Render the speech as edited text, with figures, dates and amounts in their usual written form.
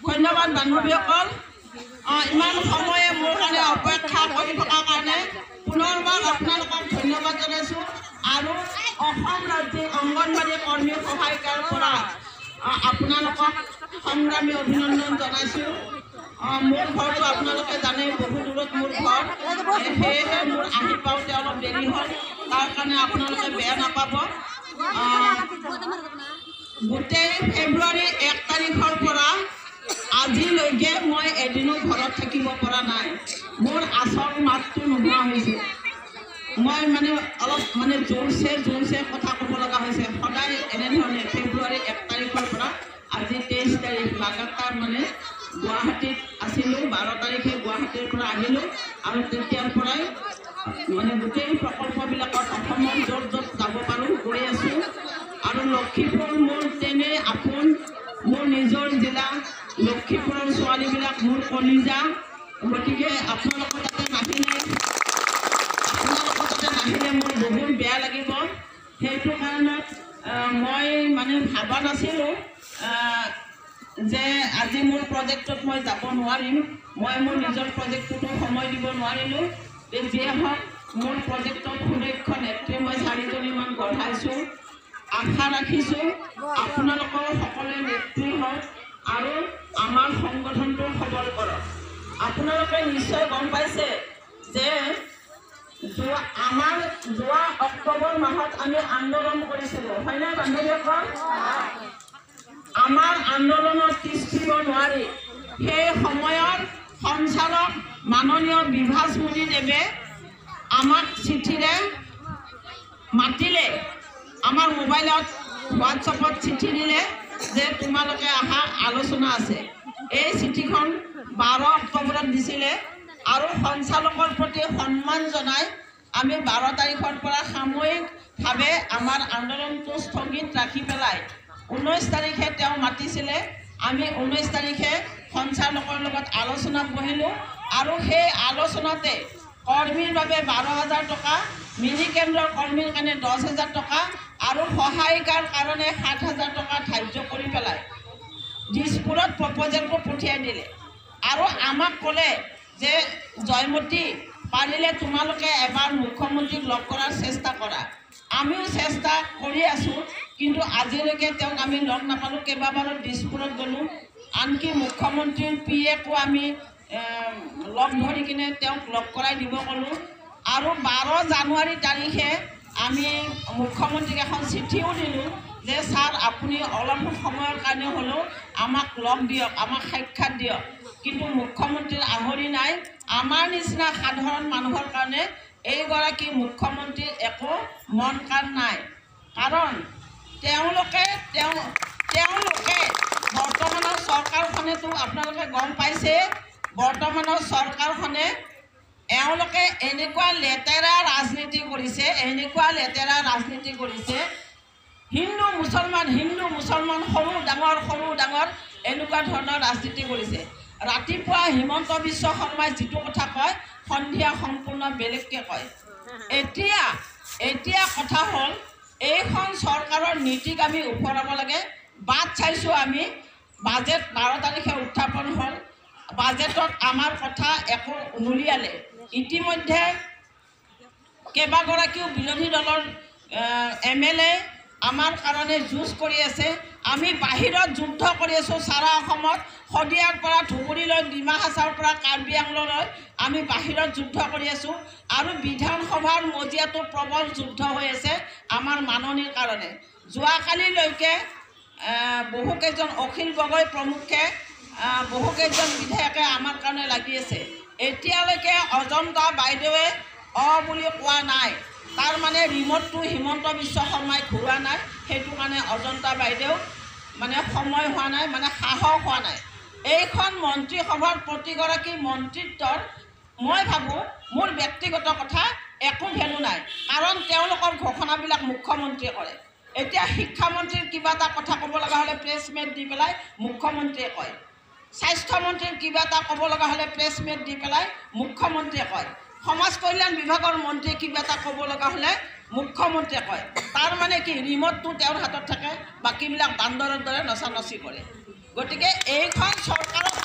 ধন্যবাদ বান্ধৱীসকল। ইমান সময়ে মোৰ কাৰণে অপেক্ষা কৰি থকাৰ কাৰণে পুনৰবাৰ আপোনালোকক ধন্যবাদ জনাইছোঁ। আৰু অসম ৰাজ্যিক অংগনবাড়ী কৰ্মী সহায়িকাৰ পৰা আপোনালোকক সংগ্ৰামী অভিনন্দন জনাইছোঁ। মোৰ ঘৰটো আপোনালোকে জানে, বহু দূৰত মোৰ ঘৰ, সেয়েহে মোৰ আহি পাওঁতে অলপ দেৰি হ'ল, তাৰ কাৰণে আপোনালোকে বেয়া নাপাব। গোটেই ফেব্ৰুৱাৰী 1 তাৰিখৰ পৰা আজিলৈকে মই এদিনো ঘৰত থাকিব পৰা নাই। মোৰ আচল মাতটো নোহোৱা হৈছে। মই অলপ জোৰছে কথা ক'ব লগা হৈছে। সদায় এনেধৰণে ফেব্ৰুৱাৰী 1 তাৰিখৰ পৰা আজি 23 তাৰিখ লাগাতাৰ গুৱাহাটীত আছিলোঁ। 12 তাৰিখে গুৱাহাটীৰ পৰা আহিলোঁ আৰু তেতিয়াৰ পৰাই গোটেই প্ৰকল্পবিলাকত অসমৰ য'ত য'ত যাব পাৰোঁ গৈ আছোঁ। আৰু লক্ষীপুৰ মোৰ তেনে আপোন, মোৰ নিজৰ জিলা। লক্ষীপুৰৰ ছোৱালীবিলাক মোৰ কলিজা। গতিকে আপোনালোকৰ তাতে নাহিলে মোৰ বহুত বেয়া লাগিব। সেইটো কাৰণত মই ভাবা নাছিলোঁ যে আজি মোৰ প্ৰজেক্টত মই যাব নোৱাৰিম। মই মোৰ নিজৰ প্ৰজেক্টতো সময় দিব নোৱাৰিলোঁ। যিয়ে হওক, মোৰ প্ৰজেক্টত সুদক্ষ নেত্ৰী মই 4জনীমান গঢ়াইছোঁ। আশা ৰাখিছোঁ আপোনালোকৰ সকলোৱে নেত্ৰী হওক আৰু আমাৰ সংগঠনটো সবল কৰক। আপোনালোকে নিশ্চয় গম পাইছে যে যোৱা অক্টোবৰ মাহত আমি আন্দোলন কৰিছিলোঁ, হয়নে বান্ধৱীসকল? আমাৰ আন্দোলনত তিষ্ঠিব নোৱাৰি সেই সময়ৰ সঞ্চালক মাননীয় বিভাসমণিদেৱে আমাক চিঠিৰে মাতিলে, আমাৰ মোবাইলত হোৱাটছআপত চিঠি দিলে যে তোমালোকে আহা, আলোচনা আছে। এই চিঠিখন 12 অক্টোবৰত দিছিলে আৰু সঞ্চালকৰ প্ৰতি সন্মান জনাই আমি 12 তাৰিখৰ পৰা সাময়িকভাৱে আমাৰ আন্দোলনটো স্থগিত ৰাখি পেলাই 19 তাৰিখে তেওঁ মাতিছিলে। আমি 19 তাৰিখে সঞ্চালকৰ লগত আলোচনাত বহিলোঁ আৰু সেই আলোচনাতে কৰ্মীৰ বাবে 12,000 টকা, মিনি কেন্দ্ৰৰ কৰ্মীৰ কাৰণে 10,000 টকা আৰু সহায়িকাৰ কাৰণে 7,000 টকা ধাৰ্য কৰি পেলাই দিছপুৰত প্ৰপ'জেলটো পঠিয়াই দিলে। আৰু আমাক ক'লে যে জয়মতী, পাৰিলে তোমালোকে এবাৰ মুখ্যমন্ত্ৰীক লগ কৰাৰ চেষ্টা কৰা। আমিও চেষ্টা কৰি আছোঁ, কিন্তু আজিলৈকে তেওঁক আমি লগ নাপালোঁ। কেইবাবাৰো দিছপুৰত গ'লোঁ, আনকি মুখ্যমন্ত্ৰীৰ PAকো আমি লগ ধৰি কিনে তেওঁক লগ কৰাই দিব ক'লোঁ। আৰু 12 জানুৱাৰী তাৰিখে আমি মুখ্যমন্ত্ৰীক এখন চিঠিও দিলোঁ যে ছাৰ, আপুনি অলপ সময়ৰ কাৰণে হ'লেও আমাক লগ দিয়ক, আমাক সাক্ষাৎ দিয়ক। কিন্তু মুখ্যমন্ত্ৰীৰ আহৰি নাই। আমাৰ নিচিনা সাধাৰণ মানুহৰ কাৰণে এইগৰাকী মুখ্যমন্ত্ৰীৰ একো মন কাণ নাই। কাৰণ তেওঁলোকে বৰ্তমানৰ চৰকাৰখনেতো আপোনালোকে গম পাইছে, বৰ্তমানৰ চৰকাৰখনে এওঁলোকে এনেকুৱা লেতেৰা ৰাজনীতি কৰিছে, হিন্দু মুছলমান সৰু ডাঙৰ এনেকুৱা ধৰণৰ ৰাজনীতি কৰিছে। ৰাতিপুৱা হিমন্ত বিশ্ব শৰ্মাই যিটো কথা কয়, সন্ধিয়া সম্পূৰ্ণ বেলেগকৈ কয়। এতিয়া কথা হ'ল, এইখন চৰকাৰৰ নীতিক আমি ওপৰাব লাগে। বাট চাইছোঁ আমি। বাজেট 12 তাৰিখে উত্থাপন হ'ল। বাজেটত আমাৰ কথা একো নুলিয়ালে। ইতিমধ্যে কেইবাগৰাকীও বিৰোধী দলৰ MLA আমাৰ কাৰণে যুঁজ কৰি আছে। আমি বাহিৰত যুদ্ধ কৰি আছোঁ। সাৰা অসমত শদিয়াৰ পৰা ধুবুৰীলৈ, ডিমা হাছাওৰ পৰা কাৰ্বি আংলংলৈ আমি বাহিৰত যুদ্ধ কৰি আছোঁ। আৰু বিধানসভাৰ মজিয়াতো প্ৰবল যুদ্ধ হৈ আছে আমাৰ মাননীৰ কাৰণে। যোৱাকালিলৈকে বহুকেইজন, অখিল গগৈ প্ৰমুখ্যে বহুকেইজন বিধায়কে আমাৰ কাৰণে লাগি আছে। এতিয়ালৈকে অজন্তা বাইদেৱে বুলি কোৱা নাই। তাৰ ৰিম'টটো হিমন্ত বিশ্ব শৰ্মাই ঘূৰোৱা নাই। সেইটো কাৰণে অজন্তা বাইদেউ সময় হোৱা নাই, সাহস হোৱা নাই। এইখন মন্ত্ৰীসভাৰ প্ৰতিগৰাকী মন্ত্ৰিত্বৰ মই ভাবোঁ, মোৰ ব্যক্তিগত কথা, একো ভেলু নাই। কাৰণ তেওঁলোকৰ ঘোষণাবিলাক মুখ্যমন্ত্ৰীয়ে কৰে। এতিয়া শিক্ষামন্ত্ৰীৰ কিবা এটা কথা ক'ব লগা হ'লে প্ৰেছ মিট দি পেলাই মুখ্যমন্ত্ৰীয়ে কয়। স্বাস্থ্যমন্ত্ৰীৰ কিবা এটা ক'ব লগা হ'লে প্ৰেছ মিট দি পেলাই মুখ্যমন্ত্ৰীয়ে কয়, সমাজ কল্যাণ বিভাগৰ মন্ত্ৰীয়ে কিবা এটা ক'ব লগা হ'লে মুখ্যমন্ত্ৰীয়ে কয়। তাৰ মানে কি ৰিম'টটো তেওঁৰ হাতত থাকে, বাকীবিলাক বান্দৰৰ দৰে নচানচি কৰে। গতিকে এইখন চৰকাৰক